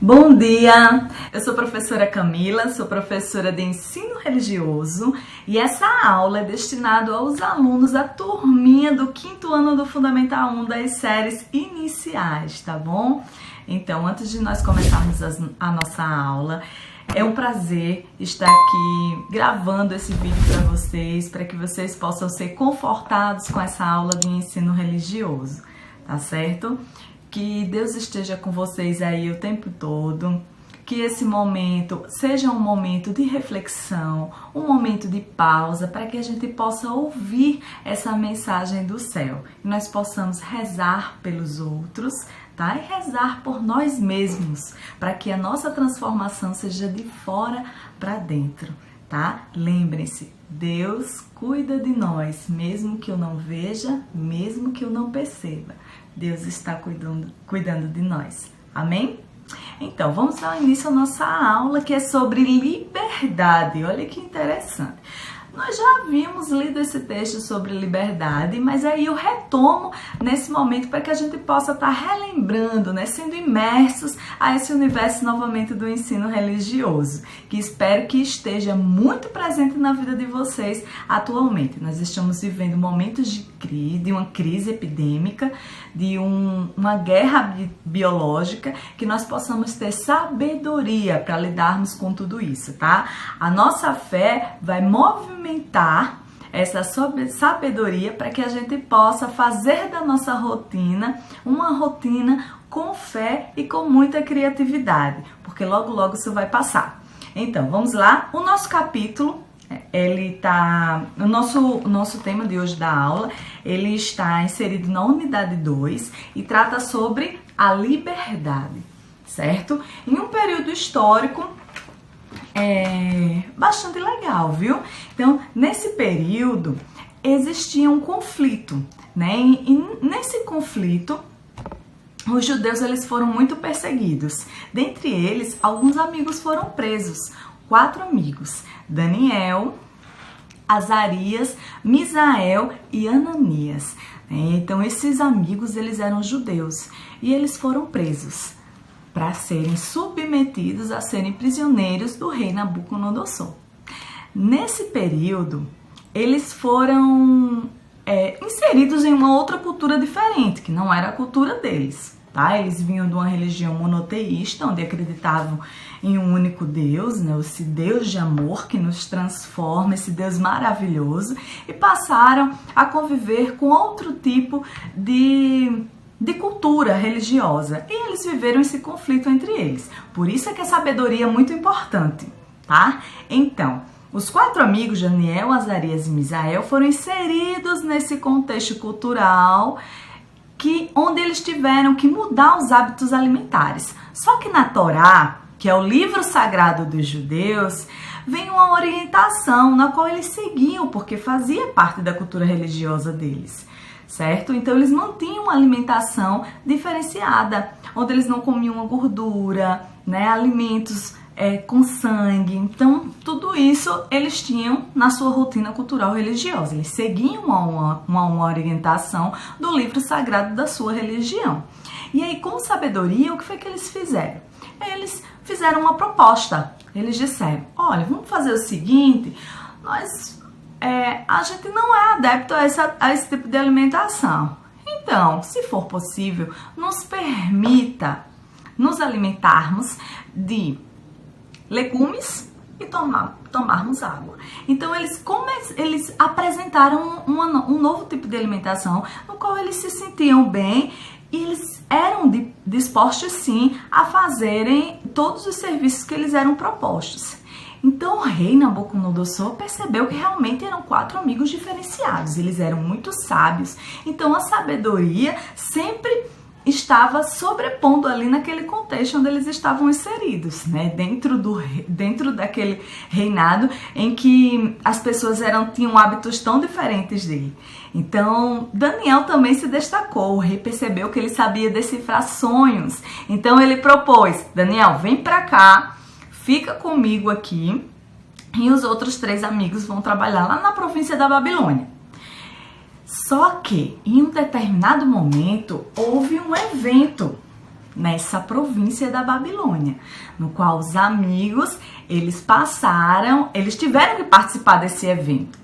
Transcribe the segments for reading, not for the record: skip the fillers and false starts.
Bom dia! Eu sou a professora Camila, sou professora de ensino religioso e essa aula é destinada aos alunos da turminha do 5º ano do Fundamental 1 das séries iniciais, tá bom? Então, antes de nós começarmos a nossa aula, é um prazer estar aqui gravando esse vídeo para que vocês possam ser confortados com essa aula de ensino religioso, tá certo? Que Deus esteja com vocês aí o tempo todo, que esse momento seja um momento de reflexão, um momento de pausa, para que a gente possa ouvir essa mensagem do céu e nós possamos rezar pelos outros, tá? E rezar por nós mesmos, para que a nossa transformação seja de fora para dentro, tá? Lembrem-se, Deus cuida de nós, mesmo que eu não veja, mesmo que eu não perceba. Deus está cuidando de nós. Amém? Então, vamos dar início à nossa aula, que é sobre liberdade. Olha que interessante. Nós já havíamos lido esse texto sobre liberdade, mas aí eu retomo nesse momento para que a gente possa estar relembrando, né, sendo imersos a esse universo novamente do ensino religioso, que espero que esteja muito presente na vida de vocês atualmente. Nós estamos vivendo momentos de uma crise epidêmica, de uma guerra biológica, que nós possamos ter sabedoria para lidarmos com tudo isso, tá? A nossa fé vai movimentar essa sabedoria para que a gente possa fazer da nossa rotina uma rotina com fé e com muita criatividade, porque logo logo isso vai passar. Então, vamos lá. O nosso capítulo, o nosso tema de hoje da aula, ele está inserido na unidade 2 e trata sobre a liberdade, certo? Em um período histórico bastante legal, viu? Então, nesse período existia um conflito, né? E nesse conflito, os judeus eles foram muito perseguidos. Dentre eles, alguns amigos foram presos. 4 amigos: Daniel, Azarias, Misael e Ananias. Então, esses amigos eles eram judeus e eles foram presos para serem submetidos a serem prisioneiros do rei Nabucodonosor. Nesse período, eles foram inseridos em uma outra cultura diferente, que não era a cultura deles, tá? Eles vinham de uma religião monoteísta, onde acreditavam em um único Deus, né? Esse Deus de amor que nos transforma, esse Deus maravilhoso, e passaram a conviver com outro tipo de cultura religiosa, e eles viveram esse conflito entre eles. Por isso é que a sabedoria é muito importante, tá? Então, os 4 amigos, Daniel, Azarias e Misael, foram inseridos nesse contexto cultural onde eles tiveram que mudar os hábitos alimentares. Só que na Torá, que é o livro sagrado dos judeus, vem uma orientação na qual eles seguiam, porque fazia parte da cultura religiosa deles, certo? Então, eles mantinham uma alimentação diferenciada, onde eles não comiam a gordura, né, alimentos com sangue. Então, tudo isso eles tinham na sua rotina cultural religiosa. Eles seguiam uma orientação do livro sagrado da sua religião. E aí, com sabedoria, o que foi que eles fizeram? Eles fizeram uma proposta. Eles disseram: olha, vamos fazer o seguinte, a gente não é adepto a esse tipo de alimentação. Então, se for possível, nos permita nos alimentarmos de legumes e tomarmos água. Então, eles apresentaram um novo tipo de alimentação, no qual eles se sentiam bem e eles eram dispostos, sim, a fazerem todos os serviços que eles eram propostos. Então, o rei Nabucodonosor percebeu que realmente eram 4 amigos diferenciados. Eles eram muito sábios. Então, a sabedoria sempre estava sobrepondo ali naquele contexto onde eles estavam inseridos, né? Dentro daquele reinado em que as pessoas tinham hábitos tão diferentes dele. Então, Daniel também se destacou. O rei percebeu que ele sabia decifrar sonhos. Então, ele propôs: Daniel, vem pra cá, fica comigo aqui, e os outros 3 amigos vão trabalhar lá na província da Babilônia. Só que, em um determinado momento, houve um evento nessa província da Babilônia, no qual os amigos, eles tiveram que participar desse evento,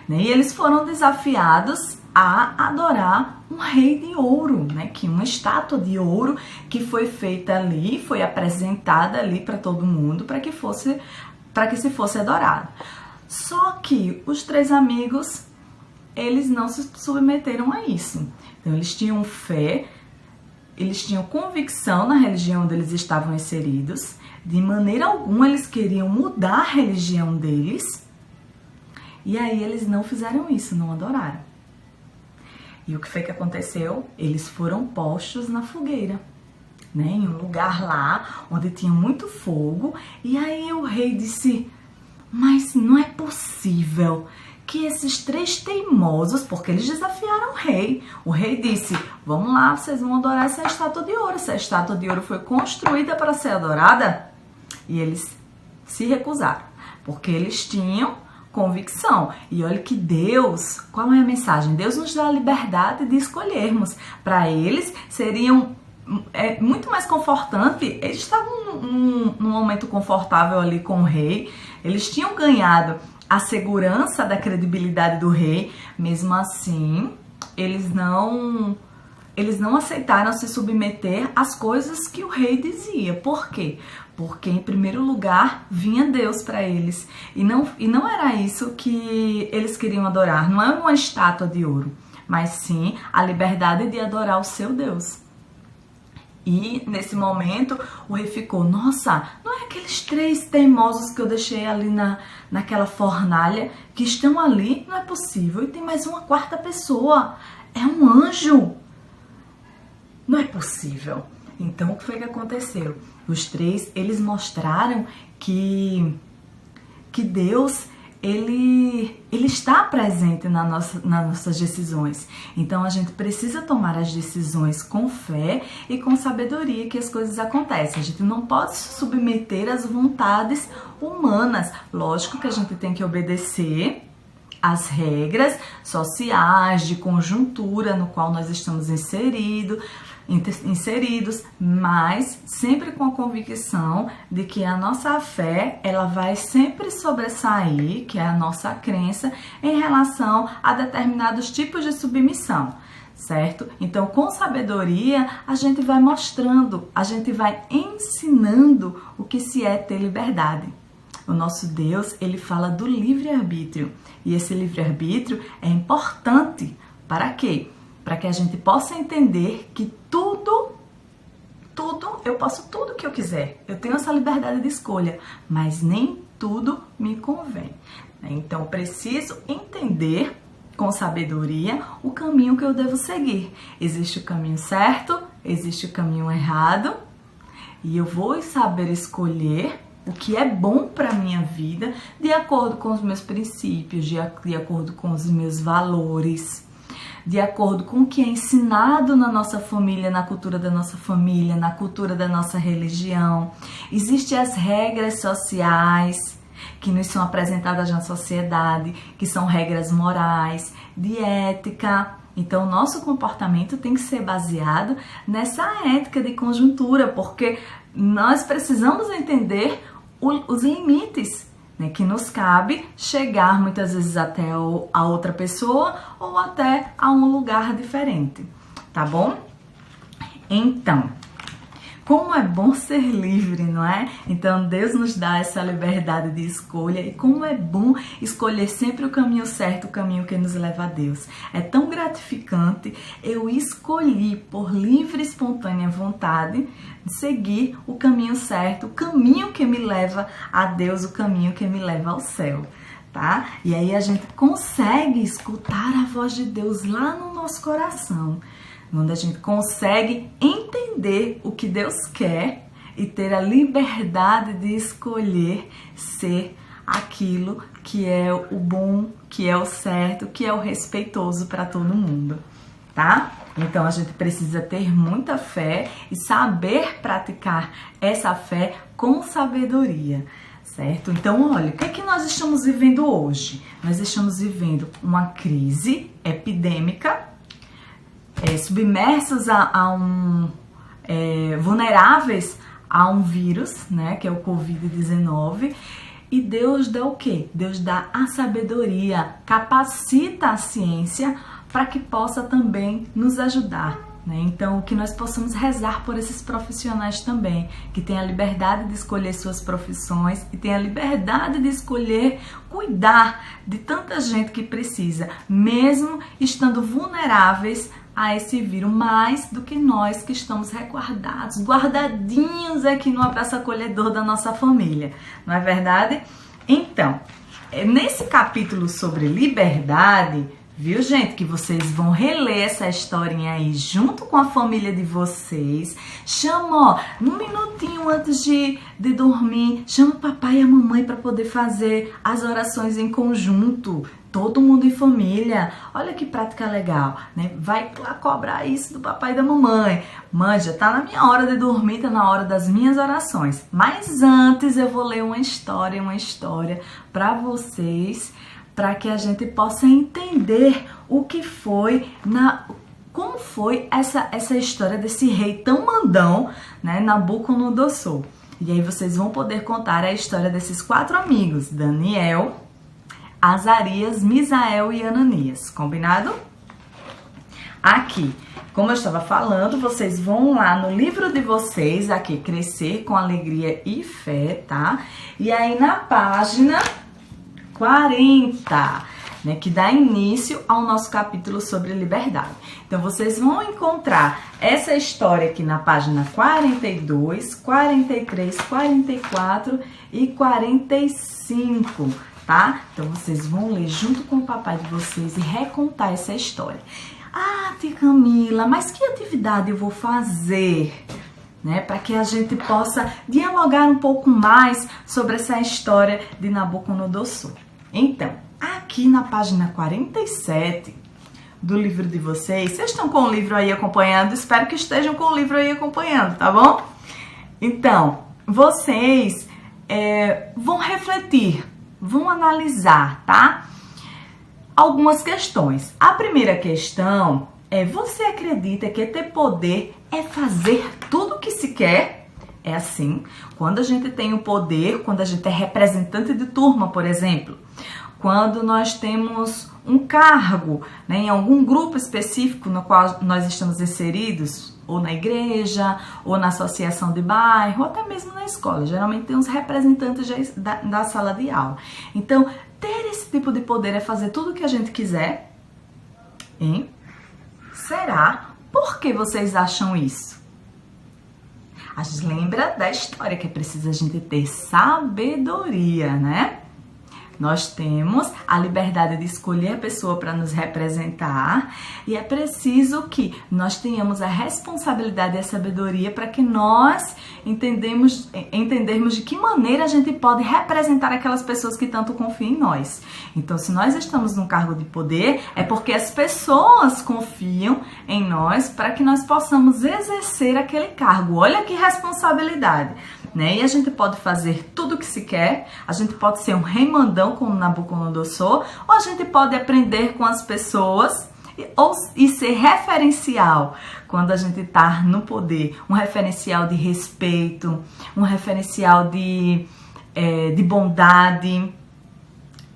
né? E eles foram desafiados a adorar um rei de ouro, né? Que uma estátua de ouro que foi feita ali, foi apresentada ali para todo mundo, para que se fosse adorado. Só que os 3 amigos, eles não se submeteram a isso. Então eles tinham fé, eles tinham convicção na religião onde eles estavam inseridos. De maneira alguma eles queriam mudar a religião deles. E aí eles não fizeram isso, não adoraram. E o que foi que aconteceu? Eles foram postos na fogueira, né? Em um lugar lá onde tinha muito fogo. E aí o rei disse: mas não é possível que esses 3 teimosos, porque eles desafiaram o rei. O rei disse: vamos lá, vocês vão adorar essa estátua de ouro. Essa estátua de ouro foi construída para ser adorada. E eles se recusaram, porque eles tinham convicção. E olha que Deus, qual é a mensagem? Deus nos dá a liberdade de escolhermos. Para eles, seriam muito mais confortante. Eles estavam num momento confortável ali com o rei. Eles tinham ganhado a segurança da credibilidade do rei. Mesmo assim, eles não aceitaram se submeter às coisas que o rei dizia. Por quê? Porque, em primeiro lugar, vinha Deus para eles. E não era isso que eles queriam adorar. Não era uma estátua de ouro, mas sim a liberdade de adorar o seu Deus. E, nesse momento, o rei ficou: nossa, não é aqueles 3 teimosos que eu deixei ali naquela fornalha que estão ali? Não é possível. E tem mais uma 4ª pessoa. É um anjo. Não é possível. Então, o que foi que aconteceu? Os 3, eles mostraram que Deus, ele está presente nas nossas decisões. Então, a gente precisa tomar as decisões com fé e com sabedoria que as coisas acontecem. A gente não pode se submeter às vontades humanas. Lógico que a gente tem que obedecer as regras sociais, de conjuntura no qual nós estamos inseridos, mas sempre com a convicção de que a nossa fé, ela vai sempre sobressair, que é a nossa crença, em relação a determinados tipos de submissão, certo? Então, com sabedoria, a gente vai mostrando, a gente vai ensinando o que se é ter liberdade. O nosso Deus, ele fala do livre-arbítrio. E esse livre-arbítrio é importante para quê? Para que a gente possa entender que eu posso tudo que eu quiser. Eu tenho essa liberdade de escolha, mas nem tudo me convém. Então, preciso entender com sabedoria o caminho que eu devo seguir. Existe o caminho certo, existe o caminho errado, e eu vou saber escolher o que é bom para a minha vida, de acordo com os meus princípios, de acordo com os meus valores, de acordo com o que é ensinado na nossa família, na cultura da nossa família, na cultura da nossa religião. Existem as regras sociais que nos são apresentadas na sociedade, que são regras morais, de ética. Então, o nosso comportamento tem que ser baseado nessa ética de conjuntura, porque nós precisamos entender os limites, né, que nos cabe chegar muitas vezes até a outra pessoa ou até a um lugar diferente, tá bom? Então, como é bom ser livre, não é? Então, Deus nos dá essa liberdade de escolha, e como é bom escolher sempre o caminho certo, o caminho que nos leva a Deus. É tão gratificante eu escolhi por livre e espontânea vontade seguir o caminho certo, o caminho que me leva a Deus, o caminho que me leva ao céu, tá? E aí a gente consegue escutar a voz de Deus lá no nosso coração, onde a gente consegue entender o que Deus quer e ter a liberdade de escolher ser aquilo que é o bom, que é o certo, que é o respeitoso para todo mundo, tá? Então a gente precisa ter muita fé e saber praticar essa fé com sabedoria, certo? Então, olha, o que é que nós estamos vivendo hoje? Nós estamos vivendo uma crise epidêmica, submersos a vulneráveis a um vírus, né, que é o Covid-19. E Deus dá o quê? Deus dá a sabedoria, capacita a ciência para que possa também nos ajudar, né? Então, que nós possamos rezar por esses profissionais também, que tenham a liberdade de escolher suas profissões e tenham a liberdade de escolher cuidar de tanta gente que precisa, mesmo estando vulneráveis a esse vírus, mais do que nós que estamos reguardados, guardadinhos aqui no abraço acolhedor da nossa família, não é verdade? Então, nesse capítulo sobre liberdade, viu, gente, que vocês vão reler essa historinha aí junto com a família de vocês. Chama, ó, num minutinho antes de dormir, chama o papai e a mamãe para poder fazer as orações em conjunto. Todo mundo em família. Olha que prática legal, né? Vai lá cobrar isso do papai e da mamãe. Mãe, já tá na minha hora de dormir, tá na hora das minhas orações. Mas antes eu vou ler uma história para vocês, para que a gente possa entender o que foi como foi essa história desse rei tão mandão, né, Nabucodonosor. E aí vocês vão poder contar a história desses 4 amigos, Daniel, Azarias, Misael e Ananias, combinado? Aqui, como eu estava falando, vocês vão lá no livro de vocês, aqui, Crescer com Alegria e Fé, tá? E aí na página 40, né, que dá início ao nosso capítulo sobre liberdade. Então, vocês vão encontrar essa história aqui na página 42, 43, 44 e 45, tá? Então, vocês vão ler junto com o papai de vocês e recontar essa história. Ah, tia Camila, mas que atividade eu vou fazer, né, para que a gente possa dialogar um pouco mais sobre essa história de Nabucodonosor? Então, aqui na página 47 do livro de vocês estão com o livro aí acompanhando? Espero que estejam com o livro aí acompanhando, tá bom? Então, vocês vão refletir, vão analisar, tá? Algumas questões. A primeira questão é: você acredita que ter poder é fazer tudo o que se quer? É assim, quando a gente tem o poder, quando a gente é representante de turma, por exemplo, quando nós temos um cargo, né, em algum grupo específico no qual nós estamos inseridos, ou na igreja, ou na associação de bairro, ou até mesmo na escola. Geralmente tem uns representantes da sala de aula. Então, ter esse tipo de poder é fazer tudo o que a gente quiser? Hein? Será? Por que vocês acham isso? A gente lembra da história que é preciso a gente ter sabedoria, né? Nós temos a liberdade de escolher a pessoa para nos representar e é preciso que nós tenhamos a responsabilidade e a sabedoria para que nós entendermos de que maneira a gente pode representar aquelas pessoas que tanto confiam em nós. Então, se nós estamos num cargo de poder, é porque as pessoas confiam em nós para que nós possamos exercer aquele cargo. Olha que responsabilidade! Né? E a gente pode fazer tudo o que se quer, a gente pode ser um rei mandão como Nabucodonosor, ou a gente pode aprender com as pessoas e ser referencial quando a gente está no poder, um referencial de respeito, um referencial de bondade,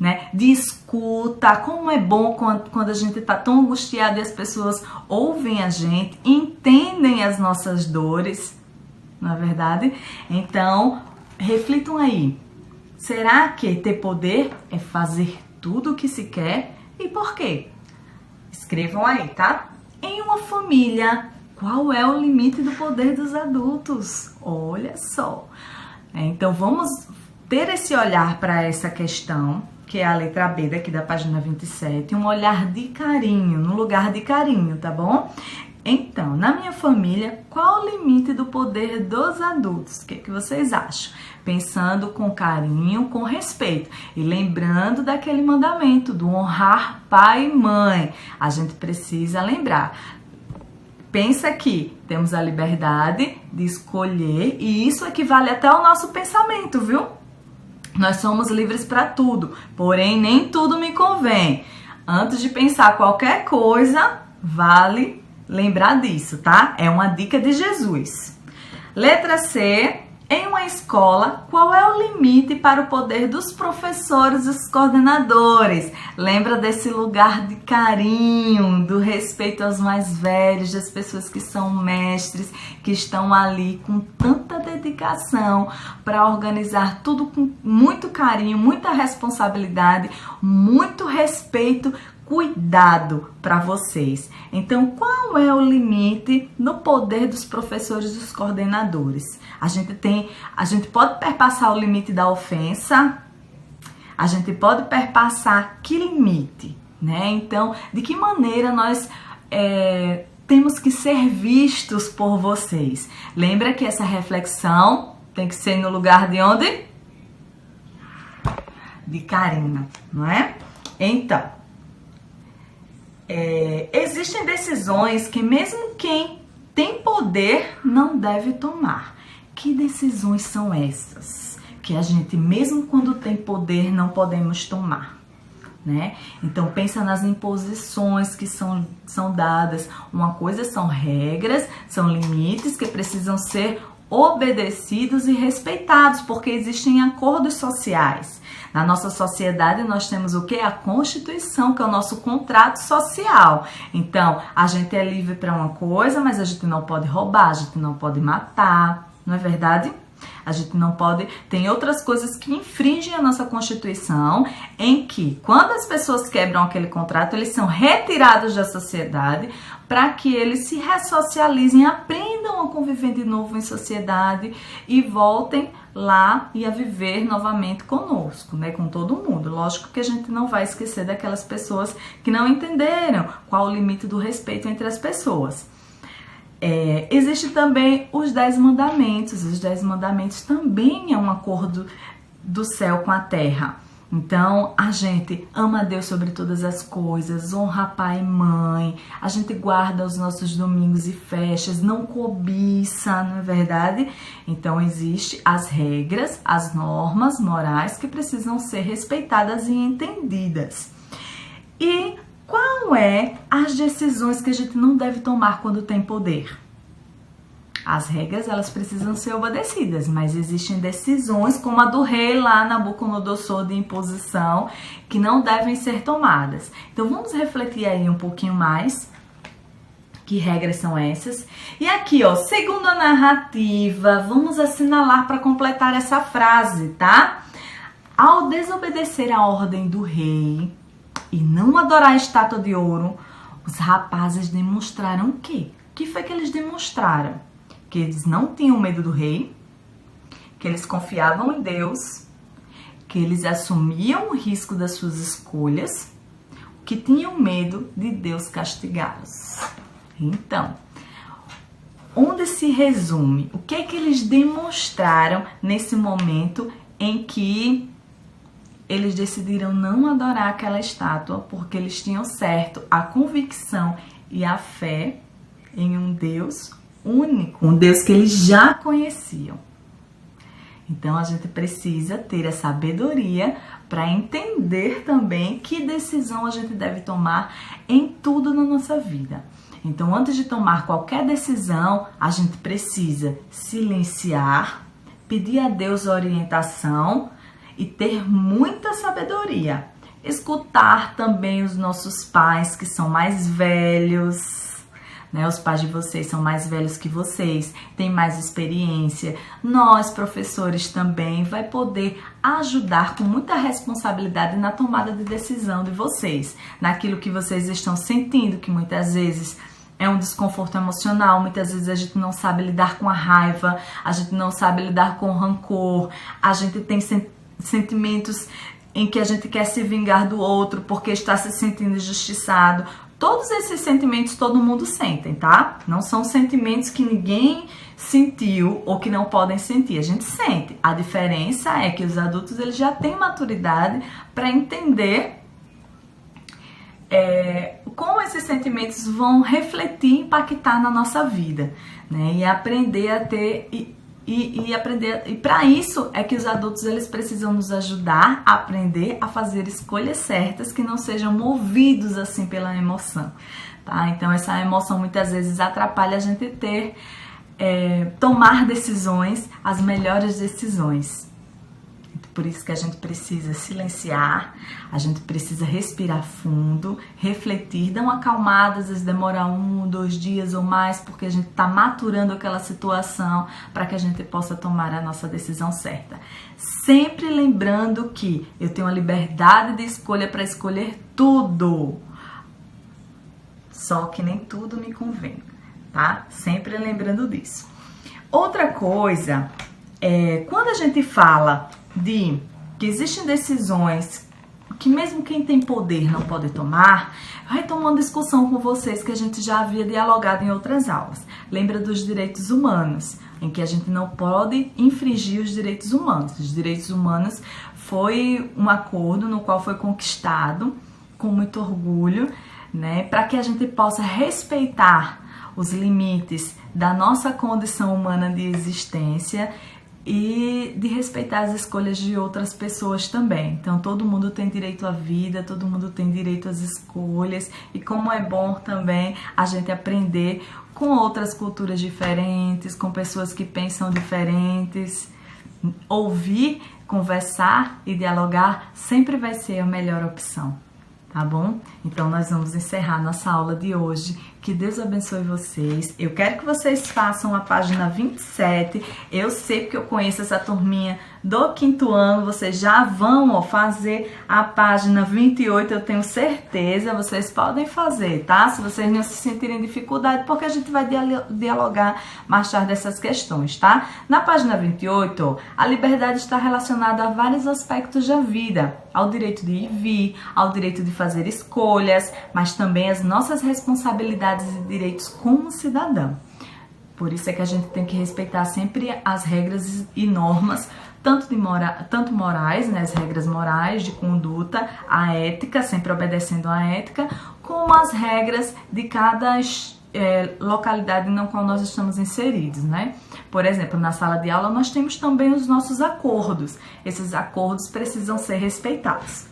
né? De escuta. Como é bom quando a gente está tão angustiado e as pessoas ouvem a gente, entendem as nossas dores, não é verdade? Então, reflitam aí. Será que ter poder é fazer tudo o que se quer? E por quê? Escrevam aí, tá? Em uma família, qual é o limite do poder dos adultos? Olha só. Então, vamos ter esse olhar para essa questão, que é a letra B daqui da página 27, um olhar de carinho, no lugar de carinho, tá bom? Então, na minha família, qual o limite do poder dos adultos? O que vocês acham? Pensando com carinho, com respeito. E lembrando daquele mandamento do honrar pai e mãe. A gente precisa lembrar. Pensa que temos a liberdade de escolher e isso equivale até ao nosso pensamento, viu? Nós somos livres para tudo, porém nem tudo me convém. Antes de pensar qualquer coisa, vale lembrar disso, tá? É uma dica de Jesus. Letra C. Em uma escola, qual é o limite para o poder dos professores e dos coordenadores? Lembra desse lugar de carinho, do respeito aos mais velhos, das pessoas que são mestres, que estão ali com tanta dedicação para organizar tudo com muito carinho, muita responsabilidade, muito respeito, cuidado para vocês. Então, qual é o limite no poder dos professores e dos coordenadores? A gente pode perpassar o limite da ofensa, a gente pode perpassar que limite, né? Então, de que maneira nós temos que ser vistos por vocês? Lembra que essa reflexão tem que ser no lugar de onde? De carinho, não é? Então, existem decisões que mesmo quem tem poder não deve tomar. Que decisões são essas? Que a gente, mesmo quando tem poder, não podemos tomar, né? Então, pensa nas imposições que são dadas. Uma coisa são regras, são limites que precisam ser obedecidos e respeitados, porque existem acordos sociais. Na nossa sociedade, nós temos o que? A Constituição, que é o nosso contrato social. Então, a gente é livre para uma coisa, mas a gente não pode roubar, a gente não pode matar, não é verdade? A gente não pode... Tem outras coisas que infringem a nossa Constituição, em que, quando as pessoas quebram aquele contrato, eles são retirados da sociedade para que eles se ressocializem, aprendam a conviver de novo em sociedade e voltem lá e a viver novamente conosco, né? Com todo mundo. Lógico que a gente não vai esquecer daquelas pessoas que não entenderam qual o limite do respeito entre as pessoas. Existe também os 10 mandamentos. Os 10 mandamentos também é um acordo do céu com a terra. Então, a gente ama a Deus sobre todas as coisas, honra pai e mãe, a gente guarda os nossos domingos e festas, não cobiça, não é verdade? Então, existem as regras, as normas morais que precisam ser respeitadas e entendidas. E qual é as decisões que a gente não deve tomar quando tem poder? As regras, elas precisam ser obedecidas, mas existem decisões, como a do rei lá, Nabucodonosor, de imposição, que não devem ser tomadas. Então, vamos refletir aí um pouquinho mais. Que regras são essas? E aqui, ó, segundo a narrativa, vamos assinalar para completar essa frase, tá? Ao desobedecer a ordem do rei e não adorar a estátua de ouro, os rapazes demonstraram o quê? O que foi que eles demonstraram? Que eles não tinham medo do rei, que eles confiavam em Deus, que eles assumiam o risco das suas escolhas, que tinham medo de Deus castigá-los. Então, onde se resume? O que é que eles demonstraram nesse momento em que eles decidiram não adorar aquela estátua, porque eles tinham certo a convicção e a fé em um Deus único, um Deus que eles já conheciam. Então, a gente precisa ter a sabedoria para entender também que decisão a gente deve tomar em tudo na nossa vida. Então, antes de tomar qualquer decisão, a gente precisa silenciar, pedir a Deus orientação e ter muita sabedoria. Escutar também os nossos pais que são mais velhos, né? Os pais de vocês são mais velhos que vocês, têm mais experiência. Nós, professores, também vai poder ajudar com muita responsabilidade na tomada de decisão de vocês, naquilo que vocês estão sentindo, que muitas vezes é um desconforto emocional, muitas vezes a gente não sabe lidar com a raiva, a gente não sabe lidar com o rancor, a gente tem sentimentos em que a gente quer se vingar do outro porque está se sentindo injustiçado. Todos esses sentimentos todo mundo sente, tá? Não são sentimentos que ninguém sentiu ou que não podem sentir. A gente sente. A diferença é que os adultos eles já têm maturidade para entender como esses sentimentos vão refletir e impactar na nossa vida, né? E aprender a ter... E para isso é que os adultos eles precisam nos ajudar a aprender a fazer escolhas certas que não sejam movidos assim pela emoção, tá? Então essa emoção muitas vezes atrapalha a gente tomar decisões, as melhores decisões. Por isso que a gente precisa silenciar, a gente precisa respirar fundo, refletir, dar uma acalmada, às vezes demora 1, 2 dias ou mais, porque a gente está maturando aquela situação para que a gente possa tomar a nossa decisão certa. Sempre lembrando que eu tenho a liberdade de escolha para escolher tudo, só que nem tudo me convém, tá? Sempre lembrando disso. Outra coisa quando a gente fala que existem decisões que mesmo quem tem poder não pode tomar, eu retomo uma discussão com vocês que a gente já havia dialogado em outras aulas. Lembra dos direitos humanos, em que a gente não pode infringir os direitos humanos. Os direitos humanos foi um acordo no qual foi conquistado com muito orgulho, né, para que a gente possa respeitar os limites da nossa condição humana de existência e de respeitar as escolhas de outras pessoas também. Então todo mundo tem direito à vida, todo mundo tem direito às escolhas, e como é bom também a gente aprender com outras culturas diferentes, com pessoas que pensam diferentes. Ouvir, conversar e dialogar sempre vai ser a melhor opção, tá bom? Então nós vamos encerrar nossa aula de hoje. Que Deus abençoe vocês. Eu quero que vocês façam a página 27. Eu sei porque eu conheço essa turminha do 5º ano. Vocês já vão fazer a página 28, eu tenho certeza. Vocês podem fazer, tá? Se vocês não se sentirem dificuldade, porque a gente vai dialogar mais tarde dessas questões, tá? Na página 28, a liberdade está relacionada a vários aspectos da vida. Ao direito de ir e vir, ao direito de fazer escolhas, mas também as nossas responsabilidades e direitos como cidadão. Por isso é que a gente tem que respeitar sempre as regras e normas, tanto morais, né, as regras morais de conduta, a ética, sempre obedecendo à ética, como as regras de cada localidade na qual nós estamos inseridos, né? Por exemplo, na sala de aula nós temos também os nossos acordos. Esses acordos precisam ser respeitados.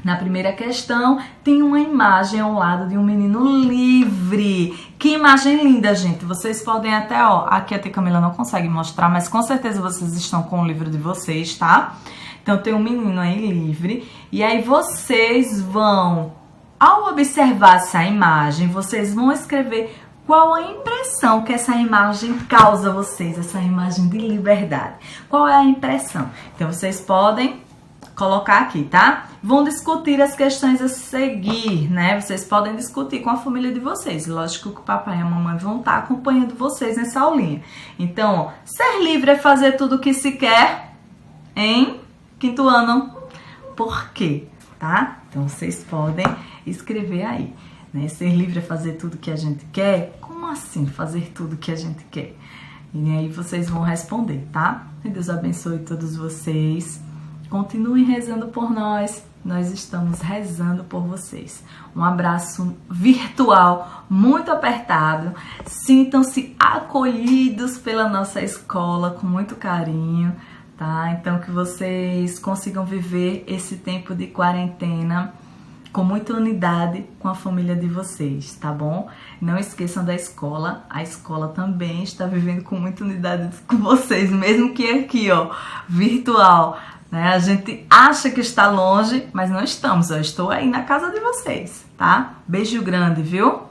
Na primeira questão, tem uma imagem ao lado de um menino livre. Que imagem linda, gente. Vocês podem até, aqui a tia Camila não consegue mostrar, mas com certeza vocês estão com o livro de vocês, tá? Então, tem um menino aí livre. E aí, vocês vão, ao observar essa imagem, vocês vão escrever qual a impressão que essa imagem causa a vocês, essa imagem de liberdade. Qual é a impressão? Então, vocês podem colocar aqui, tá? Vão discutir as questões a seguir, né? Vocês podem discutir com a família de vocês. Lógico que o papai e a mamãe vão estar acompanhando vocês nessa aulinha. Então, ser livre é fazer tudo o que se quer em 5º ano. Por quê? Tá? Então, vocês podem escrever aí, né? Ser livre é fazer tudo que a gente quer? Como assim fazer tudo que a gente quer? E aí vocês vão responder, tá? Que Deus abençoe todos vocês. Continuem rezando por nós, nós estamos rezando por vocês. Um abraço virtual muito apertado, sintam-se acolhidos pela nossa escola com muito carinho, tá? Então que vocês consigam viver esse tempo de quarentena com muita unidade com a família de vocês, tá bom? Não esqueçam da escola, a escola também está vivendo com muita unidade com vocês, mesmo que aqui, virtual. A gente acha que está longe, mas não estamos. Eu estou aí na casa de vocês, tá? Beijo grande, viu?